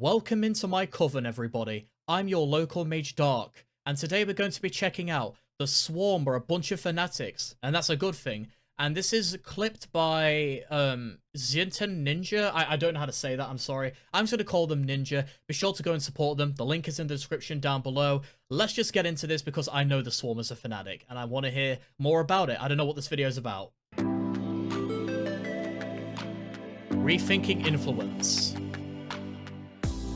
Welcome into my coven, everybody. I'm your local mage Dark, and today we're going to be checking out the Swarm are a bunch of fanatics, and that's a good thing. And this is clipped by Zinten Ninja. I don't know how to say that, I'm sorry. I'm just going to call them Ninja. Be sure to go and support them. The link is in the description down below. Let's just get into this because I know the Swarm is a fanatic, and I want to hear more about it. I don't know what this video is about. Rethinking influence.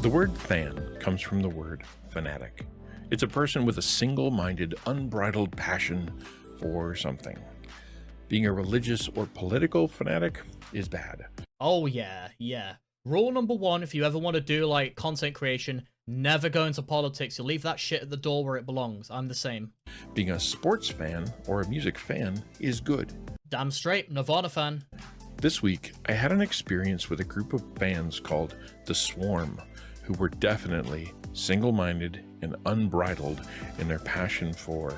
The word fan comes from the word fanatic. It's a person with a single-minded, unbridled passion for something. Being a religious or political fanatic is bad. Oh yeah. Rule number one, if you ever want to do like content creation, never go into politics. You'll leave that shit at the door where it belongs. I'm the same. Being a sports fan or a music fan is good. Damn straight, Nirvana fan. This week, I had an experience with a group of fans called the Swarm, who were definitely single-minded and unbridled in their passion for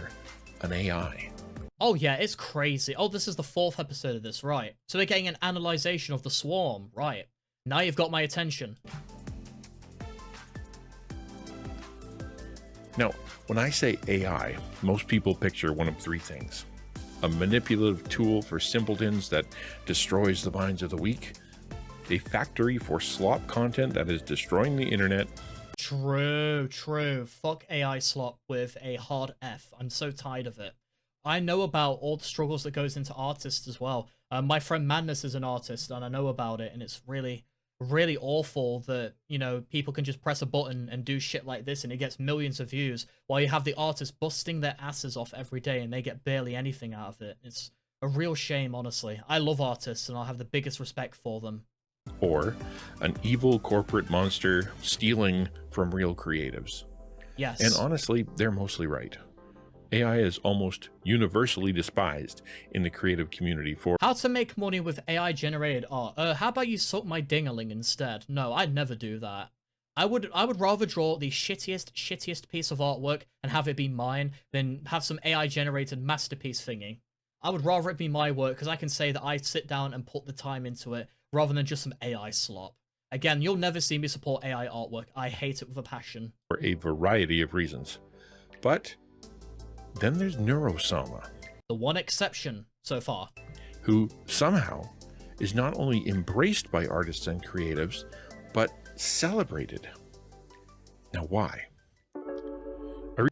an AI. Oh yeah, it's crazy. Oh, this is the 4th episode of this, right? So we're getting an analyzation of the Swarm, right? Now you've got my attention. Now, when I say AI, most people picture one of three things. A manipulative tool for simpletons that destroys the minds of the weak, a factory for slop content that is destroying the internet. True. Fuck AI slop with a hard F. I'm so tired of it. I know about all the struggles that goes into artists as well. My friend Madness is an artist, and I know about it, and it's really awful that, you know, people can just press a button and do shit like this and it gets millions of views, while you have the artists busting their asses off every day and they get barely anything out of it. It's a real shame, honestly. I love artists and I have the biggest respect for them. Or an evil corporate monster stealing from real creatives. Yes. And honestly, they're mostly right. AI is almost universally despised in the creative community for how to make money with AI generated art. How about you suck my dingaling instead? No, I'd never do that. I would rather draw the shittiest piece of artwork and have it be mine than have some AI generated masterpiece thingy. I would rather it be my work because I can say that I sit down and put the time into it rather than just some AI slop. Again, you'll never see me support AI artwork. I hate it with a passion. For a variety of reasons. But then there's Neurosama. The one exception so far. Who somehow is not only embraced by artists and creatives, but celebrated. Now why?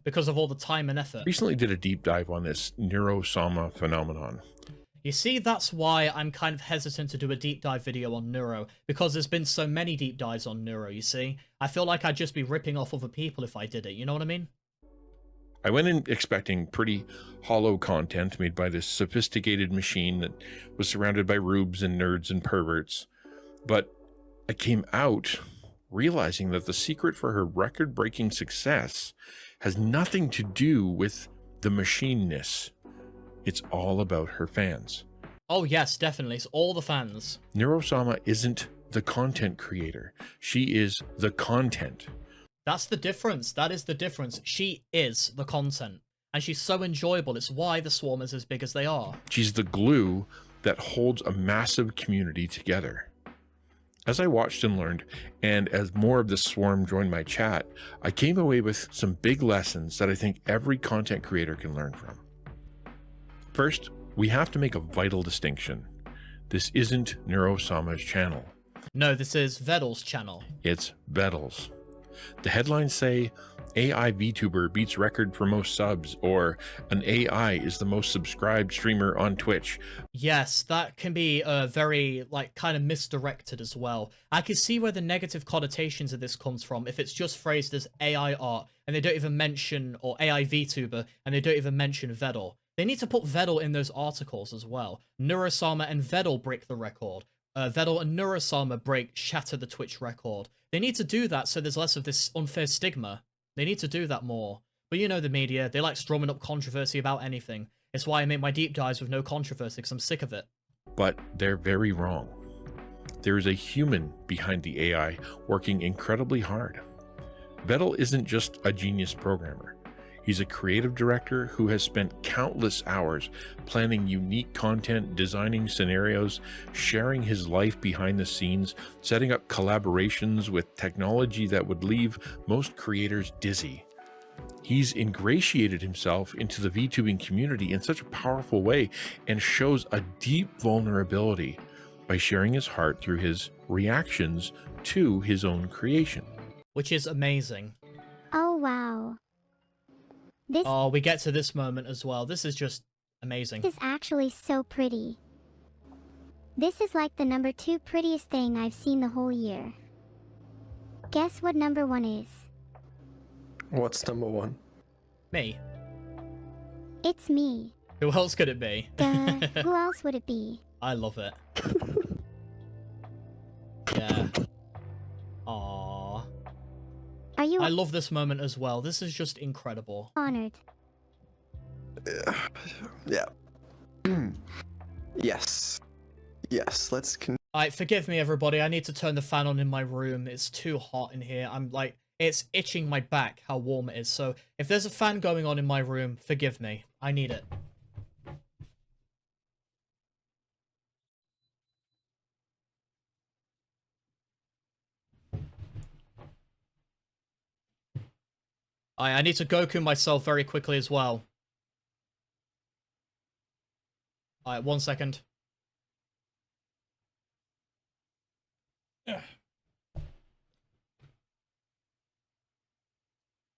Because of all the time and effort. Recently did a deep dive on this Neuro-sama phenomenon. You see, that's why I'm kind of hesitant to do a deep dive video on Neuro, because there's been so many deep dives on Neuro, you see? I feel like I'd just be ripping off other people if I did it, you know what I mean? I went in expecting pretty hollow content made by this sophisticated machine that was surrounded by rubes and nerds and perverts, but I came out realizing that the secret for her record-breaking success has nothing to do with the machineness. It's all about her fans. Oh yes, definitely. It's all the fans. Neurosama isn't the content creator. She is the content. That's the difference. That is the difference. She is the content. And she's so enjoyable. It's why the Swarm is as big as they are. She's the glue that holds a massive community together. As I watched and learned, and as more of the Swarm joined my chat, I came away with some big lessons that I think every content creator can learn from. First, we have to make a vital distinction. This isn't Neurosama's channel. No, this is Vedal's channel. It's Vedal's. The headlines say, AI VTuber beats record for most subs, or an AI is the most subscribed streamer on Twitch. Yes, that can be very, like, kind of misdirected as well. I can see where the negative connotations of this comes from if it's just phrased as AI art, and they don't even mention, or AI VTuber, and they don't even mention Vedal. They need to put Vedal in those articles as well. Neurosama and Vedal break the record. Vedal and Neurosama shatter the Twitch record. They need to do that so there's less of this unfair stigma. They need to do that more. But you know the media, they like strumming up controversy about anything. It's why I make my deep dives with no controversy, because I'm sick of it. But they're very wrong. There is a human behind the AI working incredibly hard. Vedal isn't just a genius programmer. He's a creative director who has spent countless hours planning unique content, designing scenarios, sharing his life behind the scenes, setting up collaborations with technology that would leave most creators dizzy. He's ingratiated himself into the VTubing community in such a powerful way and shows a deep vulnerability by sharing his heart through his reactions to his own creation. Which is amazing. Oh, wow. This Oh, we get to this moment as well. This is just amazing. is actually so pretty. This is like the number 2 prettiest thing I've seen the whole year. Guess what number 1 is? What's number 1? Me. It's me. Who else could it be? Duh, who else would it be? I love it. Yeah. Aww. Are you I love this moment as well. This is just incredible. honored? Yeah. Yes. Yes, let's Alright, forgive me everybody. I need to turn the fan on in my room. It's too hot in here. I'm like, it's itching my back how warm it is. So if there's a fan going on in my room, forgive me. I need it. I need to Goku myself very quickly as well. Alright, 1 second. And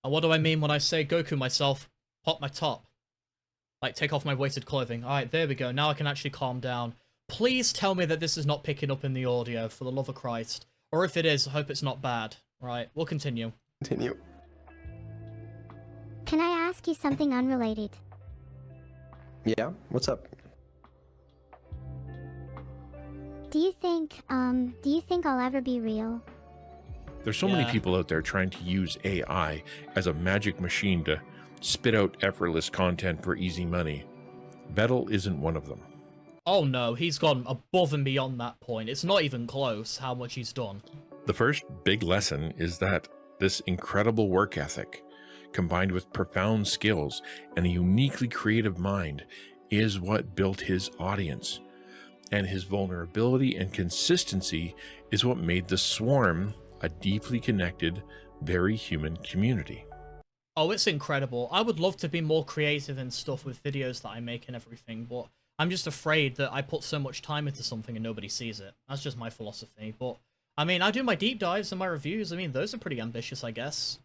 what do I mean when I say Goku myself? Pop my top. Like, take off my weighted clothing. Alright, there we go. Now I can actually calm down. Please tell me that this is not picking up in the audio, for the love of Christ. Or if it is, I hope it's not bad. Right, we'll continue. continue. Can I ask you something unrelated? Yeah, what's up? Do you think I'll ever be real? There's so many people out there trying to use AI as a magic machine to spit out effortless content for easy money. Vedal isn't one of them. Oh no, he's gone above and beyond that point. It's not even close how much he's done. The first big lesson is that this incredible work ethic, combined with profound skills and a uniquely creative mind, is what built his audience. And his vulnerability and consistency is what made the Swarm a deeply connected, very human community. Oh, it's incredible. I would love to be more creative and stuff with videos that I make and everything, but I'm just afraid that I put so much time into something and nobody sees it. That's just my philosophy. But, I mean, I do my deep dives and my reviews. I mean, those are pretty ambitious, I guess.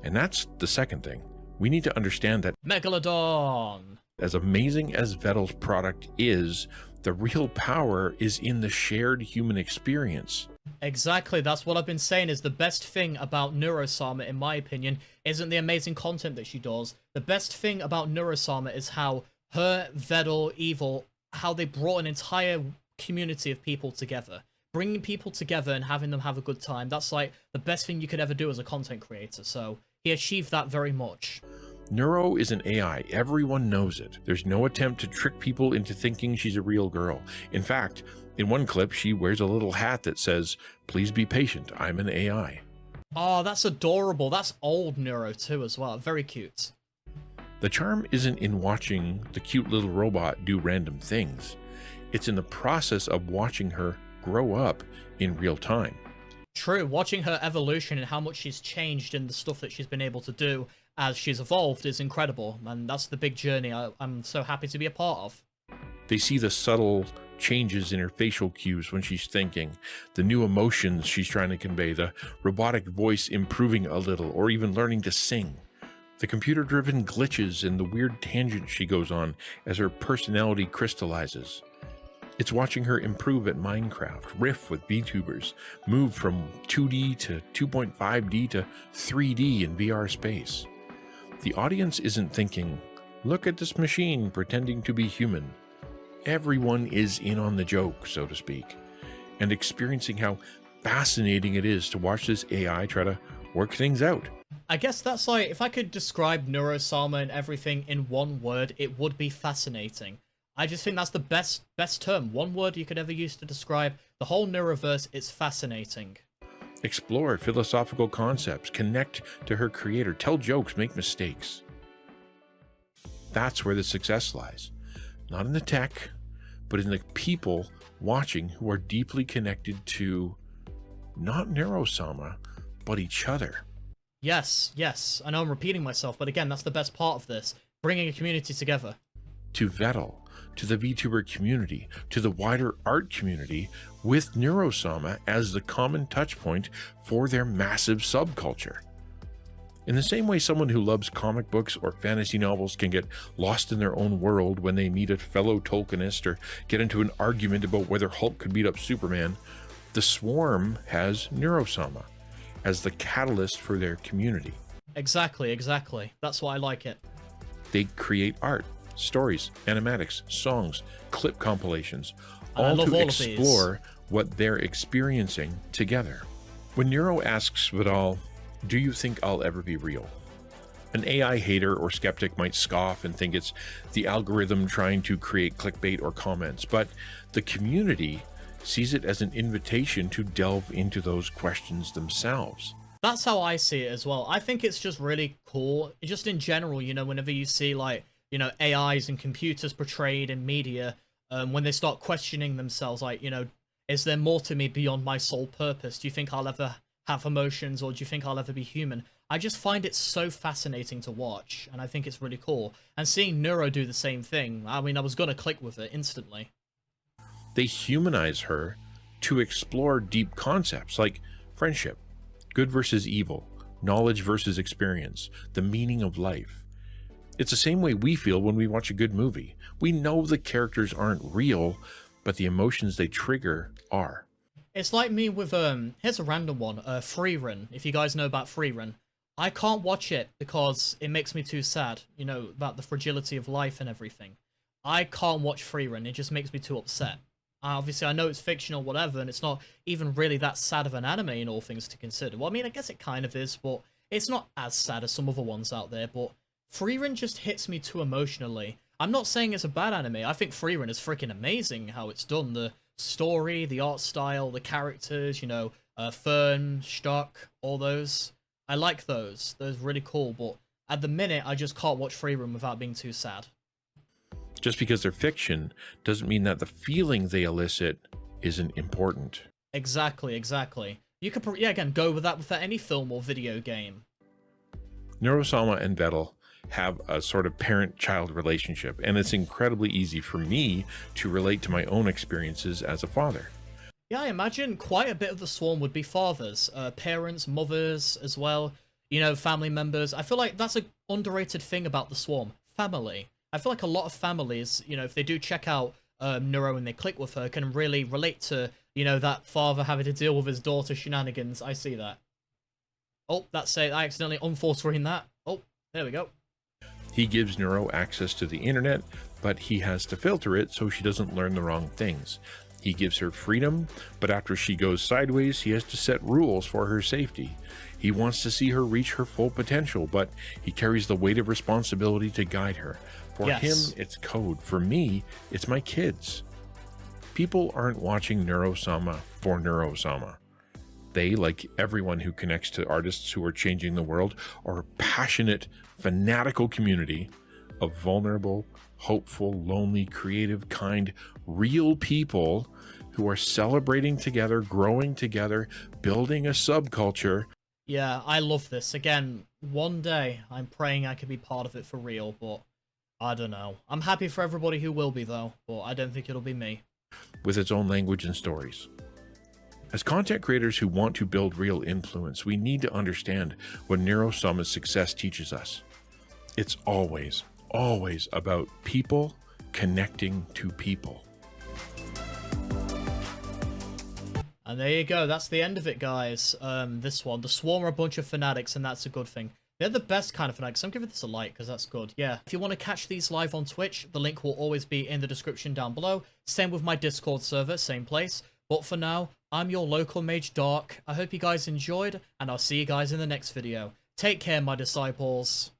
And that's the second thing. We need to understand that Megalodon! as amazing as Vedal's product is, the real power is in the shared human experience. Exactly, that's what I've been saying is the best thing about Neurosama, in my opinion, isn't the amazing content that she does. The best thing about Neurosama is how her, Vedal, Evil, how they brought an entire community of people together. Bringing people together and having them have a good time, that's like the best thing you could ever do as a content creator, so he achieved that very much. Neuro is an AI, everyone knows it. There's no attempt to trick people into thinking she's a real girl. In fact, in one clip, she wears a little hat that says, "Please be patient, I'm an AI." Oh, that's adorable. That's old Neuro too as well. Very cute. The charm isn't in watching the cute little robot do random things. It's in the process of watching her grow up in real time. True, watching her evolution and how much she's changed in the stuff that she's been able to do as she's evolved is incredible, and that's the big journey I'm so happy to be a part of. They see the subtle changes in her facial cues when she's thinking, the new emotions she's trying to convey, the robotic voice improving a little, or even learning to sing. The computer-driven glitches and the weird tangents she goes on as her personality crystallizes. It's watching her improve at Minecraft, riff with VTubers, move from 2D to 2.5D to 3D in VR space. The audience isn't thinking, look at this machine pretending to be human. Everyone is in on the joke, so to speak, and experiencing how fascinating it is to watch this AI try to work things out. I guess that's like, if I could describe Neurosama and everything in one word, it would be fascinating. I just think that's the best term. One word you could ever use to describe the whole Neuroverse is fascinating. Explore philosophical concepts, connect to her creator, tell jokes, make mistakes. That's where the success lies. Not in the tech, but in the people watching who are deeply connected to not Neurosama, but each other. Yes, yes. I know I'm repeating myself, but again, that's the best part of this. Bringing a community together. To Vedal, to the VTuber community, to the wider art community, with Neurosama as the common touchpoint for their massive subculture. In the same way someone who loves comic books or fantasy novels can get lost in their own world when they meet a fellow Tolkienist or get into an argument about whether Hulk could beat up Superman, the Swarm has Neurosama as the catalyst for their community. Exactly, exactly. That's why I like it. They create art, stories, animatics, songs, clip compilations, all to explore what they're experiencing together. When Neuro asks Vedal, "Do you think I'll ever be real?" An AI hater or skeptic might scoff and think it's the algorithm trying to create clickbait or comments, but the community sees it as an invitation to delve into those questions themselves. That's how I see it as well. I think it's just really cool. Just in general, you know, whenever you see like, you know, AIs and computers portrayed in media, when they start questioning themselves, like, you know, is there more to me beyond my sole purpose? Do you think I'll ever have emotions, or do you think I'll ever be human? I just find it so fascinating to watch, and I think it's really cool. And seeing Neuro do the same thing, I mean, I was gonna click with it instantly. They humanize her to explore deep concepts like friendship, good versus evil, knowledge versus experience, the meaning of life. It's the same way we feel when we watch a good movie. We know the characters aren't real, but the emotions they trigger are. It's like me with, here's a random one, Freerun. If you guys know about Freerun, I can't watch it because it makes me too sad, you know, about the fragility of life and everything. I can't watch Freerun, it just makes me too upset. Obviously, I know it's fiction or whatever, and it's not even really that sad of an anime in all things to consider. Well, I mean, I guess it kind of is, but it's not as sad as some other ones out there, but Freerun just hits me too emotionally. I'm not saying it's a bad anime, I think Freerun is freaking amazing how it's done. The story, the art style, the characters, you know, Fern, Stock, all those. I like those. Those are really cool, but at the minute, I just can't watch Freerun without being too sad. Just because they're fiction doesn't mean that the feeling they elicit isn't important. Exactly, exactly. You could, yeah, again, go with that any film or video game. Neurosama and Vedal have a sort of parent-child relationship, and it's incredibly easy for me to relate to my own experiences as a father. Yeah, I imagine quite a bit of the Swarm would be fathers, parents, mothers as well, you know, family members. I feel like that's an underrated thing about the Swarm, family. I feel like a lot of families, you know, if they do check out Neuro and they click with her, can really relate to, you know, that father having to deal with his daughter shenanigans. I see that. Oh, that's it. I accidentally unfull-screened that. Oh, there we go. He gives Neuro access to the internet, but he has to filter it so she doesn't learn the wrong things. He gives her freedom, but after she goes sideways, he has to set rules for her safety. He wants to see her reach her full potential, but he carries the weight of responsibility to guide her. For him, it's code. For me, it's my kids. People aren't watching Neurosama for Neurosama. They, like everyone who connects to artists who are changing the world, are a passionate, fanatical community of vulnerable, hopeful, lonely, creative, kind, real people who are celebrating together, growing together, building a subculture. Yeah, I love this. Again, one day I'm praying I could be part of it for real, but I don't know. I'm happy for everybody who will be, though, but I don't think it'll be me. With its own language and stories. As content creators who want to build real influence, we need to understand what Neurosama's success teaches us. It's always, always about people connecting to people. And there you go, that's the end of it, guys. This one. The Swarm are a bunch of fanatics, and that's a good thing. They're the best kind of fanatics. I'm giving this a like, because that's good. Yeah. If you want to catch these live on Twitch, the link will always be in the description down below. Same with my Discord server, same place. But for now, I'm your local mage Dark. I hope you guys enjoyed, and I'll see you guys in the next video. Take care, my disciples.